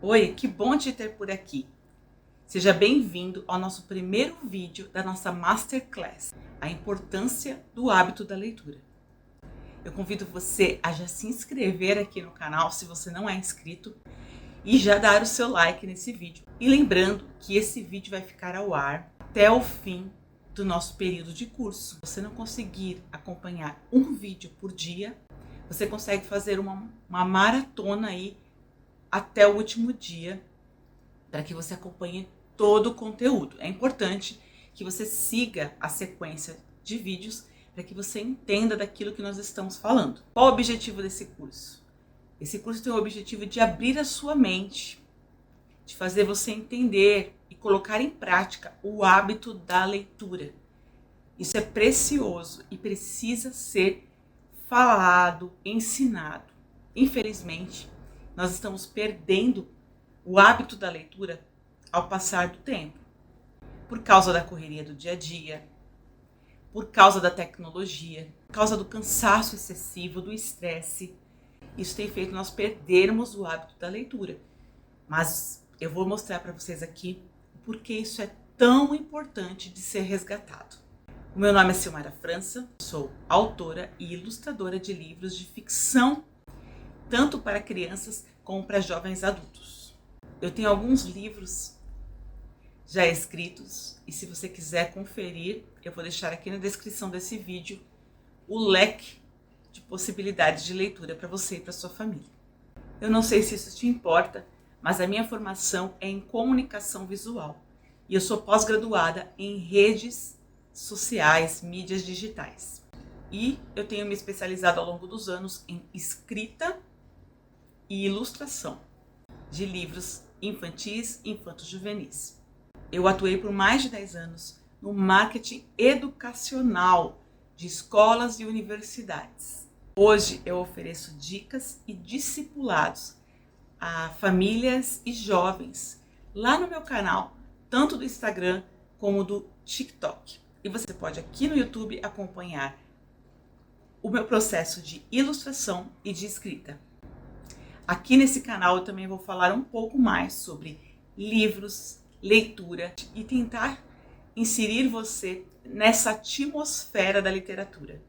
Oi, que bom te ter por aqui. Seja bem-vindo ao nosso primeiro vídeo da nossa Masterclass, a importância do hábito da leitura. Eu convido você a já se inscrever aqui no canal se você não é inscrito e já dar o seu like nesse vídeo. E lembrando que esse vídeo vai ficar ao ar até o fim do nosso período de curso. Se você não conseguir acompanhar um vídeo por dia, você consegue fazer uma maratona aí até o último dia, para que você acompanhe todo o conteúdo. É importante que você siga a sequência de vídeos para que você entenda daquilo que nós estamos falando. Qual o objetivo desse curso? Esse curso tem o objetivo de abrir a sua mente, de fazer você entender e colocar em prática o hábito da leitura. Isso é precioso e precisa ser falado, ensinado. Infelizmente, nós estamos perdendo o hábito da leitura ao passar do tempo, por causa da correria do dia a dia, por causa da tecnologia, por causa do cansaço excessivo, do estresse. Isso tem feito nós perdermos o hábito da leitura. Mas eu vou mostrar para vocês aqui o porquê isso é tão importante de ser resgatado. O meu nome é Silmara França, sou autora e ilustradora de livros de ficção, tanto para crianças como para jovens adultos. Eu tenho alguns livros já escritos e se você quiser conferir, eu vou deixar aqui na descrição desse vídeo o leque de possibilidades de leitura para você e para sua família. Eu não sei se isso te importa, mas a minha formação é em comunicação visual e eu sou pós-graduada em redes sociais, mídias digitais. E eu tenho me especializado ao longo dos anos em escrita e ilustração de livros infantis e infanto-juvenis. Eu atuei por mais de 10 anos no marketing educacional de escolas e universidades. Hoje eu ofereço dicas e discipulados a famílias e jovens lá no meu canal, tanto do Instagram como do TikTok. E você pode aqui no YouTube acompanhar o meu processo de ilustração e de escrita. Aqui nesse canal eu também vou falar um pouco mais sobre livros, leitura e tentar inserir você nessa atmosfera da literatura.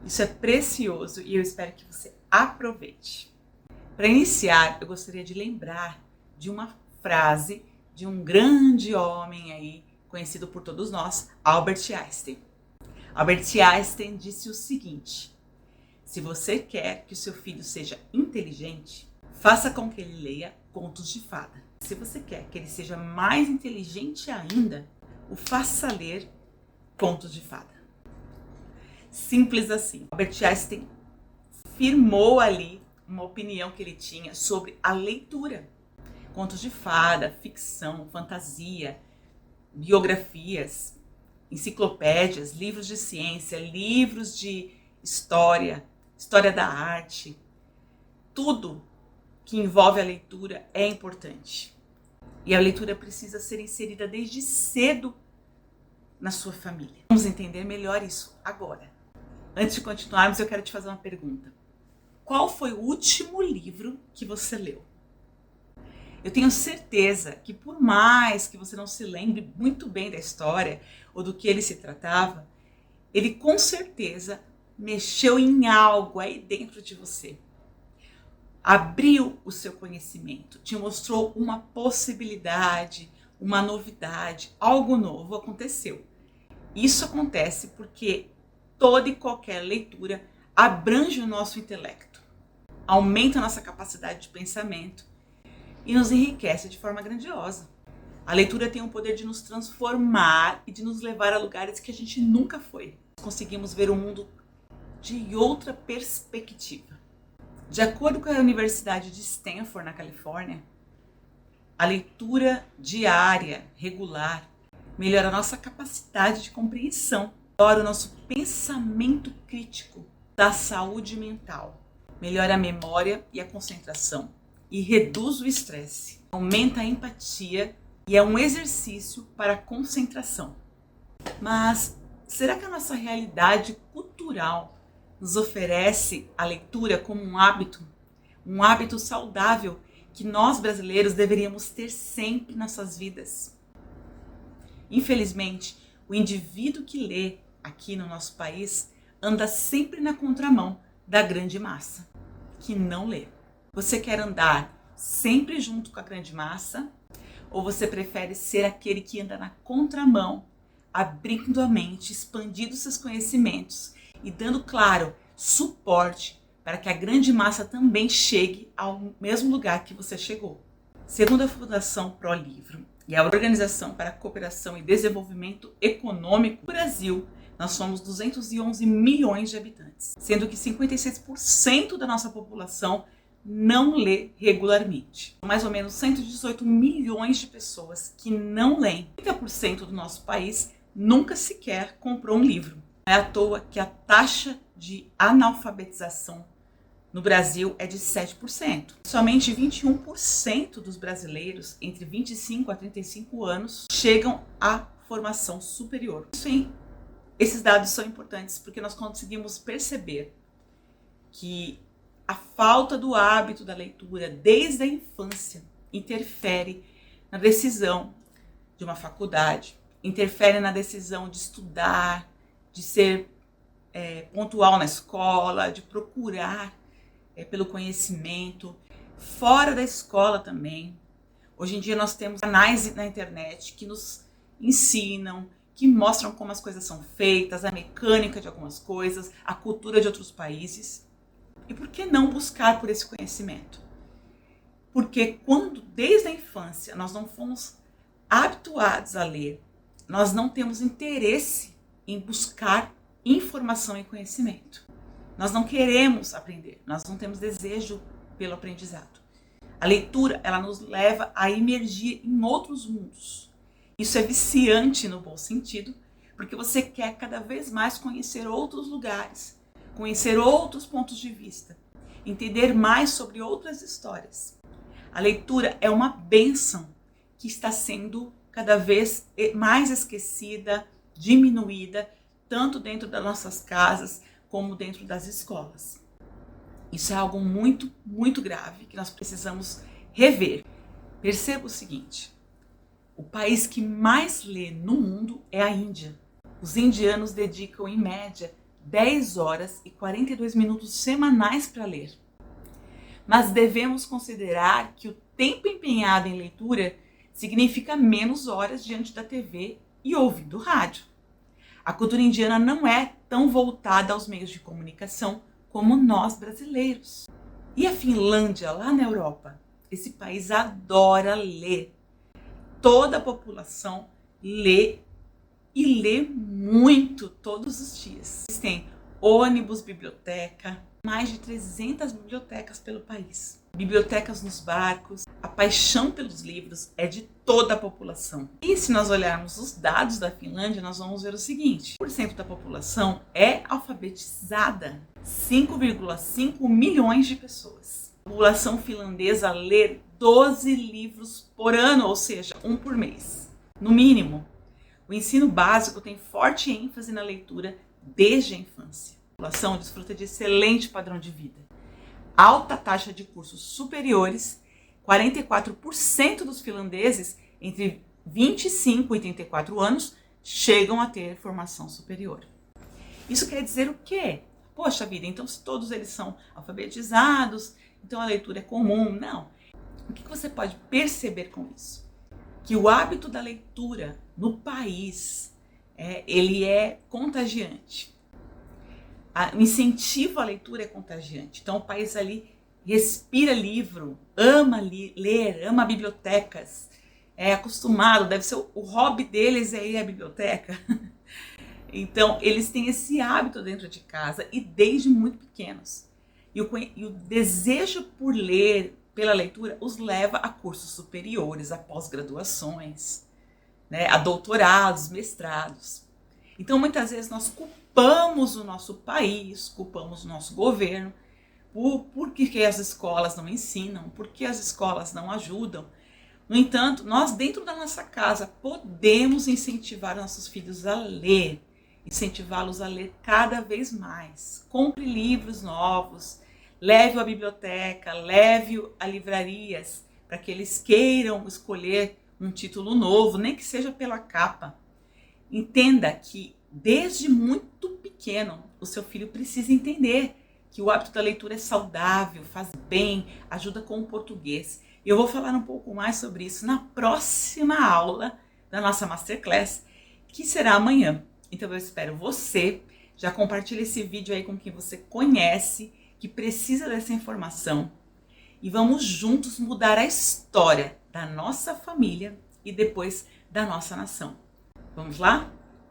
Isso é precioso e eu espero que você aproveite. Para iniciar, eu gostaria de lembrar de uma frase de um grande homem aí, conhecido por todos nós, Albert Einstein. Albert Einstein disse o seguinte: se você quer que o seu filho seja inteligente, faça com que ele leia contos de fada. Se você quer que ele seja mais inteligente ainda, o faça ler contos de fada. Simples assim. Albert Einstein firmou ali uma opinião que ele tinha sobre a leitura. Contos de fada, ficção, fantasia, biografias, enciclopédias, livros de ciência, livros de história, história da arte, tudo que envolve a leitura é importante. E a leitura precisa ser inserida desde cedo na sua família. Vamos entender melhor isso agora. Antes de continuarmos, eu quero te fazer uma pergunta. Qual foi o último livro que você leu? Eu tenho certeza que por mais que você não se lembre muito bem da história ou do que ele se tratava, ele com certeza mexeu em algo aí dentro de você. Abriu o seu conhecimento, te mostrou uma possibilidade, uma novidade, algo novo aconteceu. Isso acontece porque toda e qualquer leitura abrange o nosso intelecto, aumenta a nossa capacidade de pensamento e nos enriquece de forma grandiosa. A leitura tem o poder de nos transformar e de nos levar a lugares que a gente nunca foi. Conseguimos ver o mundo de outra perspectiva. De acordo com a Universidade de Stanford, na Califórnia, a leitura diária, regular, melhora a nossa capacidade de compreensão, melhora o nosso pensamento crítico, da saúde mental, melhora a memória e a concentração e reduz o estresse, aumenta a empatia e é um exercício para a concentração. Mas será que a nossa realidade cultural nos oferece a leitura como um hábito saudável que nós brasileiros deveríamos ter sempre nas nossas vidas. Infelizmente, o indivíduo que lê aqui no nosso país anda sempre na contramão da grande massa, que não lê. Você quer andar sempre junto com a grande massa ou você prefere ser aquele que anda na contramão, abrindo a mente, expandindo seus conhecimentos e dando, claro, suporte para que a grande massa também chegue ao mesmo lugar que você chegou? Segundo a Fundação ProLivro e a Organização para a Cooperação e Desenvolvimento Econômico do Brasil, nós somos 211 milhões de habitantes, sendo que 56% da nossa população não lê regularmente. Mais ou menos 118 milhões de pessoas que não leem. 30% do nosso país nunca sequer comprou um livro. Não é à toa que a taxa de analfabetização no Brasil é de 7%. Somente 21% dos brasileiros entre 25 a 35 anos chegam à formação superior. Esses dados são importantes porque nós conseguimos perceber que a falta do hábito da leitura desde a infância interfere na decisão de uma faculdade, interfere na decisão de estudar, de ser pontual na escola, de procurar pelo conhecimento, fora da escola também. Hoje em dia nós temos canais na internet que nos ensinam, que mostram como as coisas são feitas, a mecânica de algumas coisas, a cultura de outros países. E por que não buscar por esse conhecimento? Porque quando, desde a infância, nós não fomos habituados a ler, nós não temos interesse em buscar informação e conhecimento. Nós não queremos aprender, nós não temos desejo pelo aprendizado. A leitura, ela nos leva a emergir em outros mundos. Isso é viciante no bom sentido, porque você quer cada vez mais conhecer outros lugares, conhecer outros pontos de vista, entender mais sobre outras histórias. A leitura é uma bênção que está sendo cada vez mais esquecida, diminuída, tanto dentro das nossas casas como dentro das escolas. Isso é algo muito, muito grave que nós precisamos rever. Perceba o seguinte: o país que mais lê no mundo é a Índia. Os indianos dedicam, em média, 10 horas e 42 minutos semanais para ler. Mas devemos considerar que o tempo empenhado em leitura significa menos horas diante da TV e ouvindo rádio. A cultura indiana não é tão voltada aos meios de comunicação como nós brasileiros. E a Finlândia, lá na Europa, esse país adora ler. Toda a população lê e lê muito todos os dias. Eles têm ônibus, biblioteca, mais de 300 bibliotecas pelo país. Bibliotecas nos barcos. A paixão pelos livros é de toda a população. E se nós olharmos os dados da Finlândia, nós vamos ver o seguinte: 1% da população é alfabetizada. 5,5 milhões de pessoas. A população finlandesa lê 12 livros por ano, ou seja, um por mês, no mínimo. O ensino básico tem forte ênfase na leitura desde a infância. A população desfruta de excelente padrão de vida. Alta taxa de cursos superiores. 44% dos finlandeses entre 25 e 34 anos chegam a ter formação superior. Isso quer dizer o quê? Poxa vida, então se todos eles são alfabetizados, então a leitura é comum. Não. O que você pode perceber com isso? Que o hábito da leitura no país, ele é contagiante. O incentivo à leitura é contagiante. Então o país ali respira livro, ama ler, ama bibliotecas, é acostumado, deve ser o hobby deles é ir à biblioteca. Então eles têm esse hábito dentro de casa e desde muito pequenos. E o desejo por ler, pela leitura, os leva a cursos superiores, a pós-graduações, né, a doutorados, mestrados. Então muitas vezes nós culpamos o nosso país, culpamos o nosso governo, por que as escolas não ensinam, por que as escolas não ajudam. No entanto, nós dentro da nossa casa podemos incentivar nossos filhos a ler, incentivá-los a ler cada vez mais. Compre livros novos, leve-o à biblioteca, leve-o a livrarias, para que eles queiram escolher um título novo, nem que seja pela capa. Entenda que desde muito pequeno o seu filho precisa entender que o hábito da leitura é saudável, faz bem, ajuda com o português. E eu vou falar um pouco mais sobre isso na próxima aula da nossa Masterclass, que será amanhã. Então eu espero você. Já compartilhe esse vídeo aí com quem você conhece, que precisa dessa informação. E vamos juntos mudar a história da nossa família e depois da nossa nação. Vamos lá?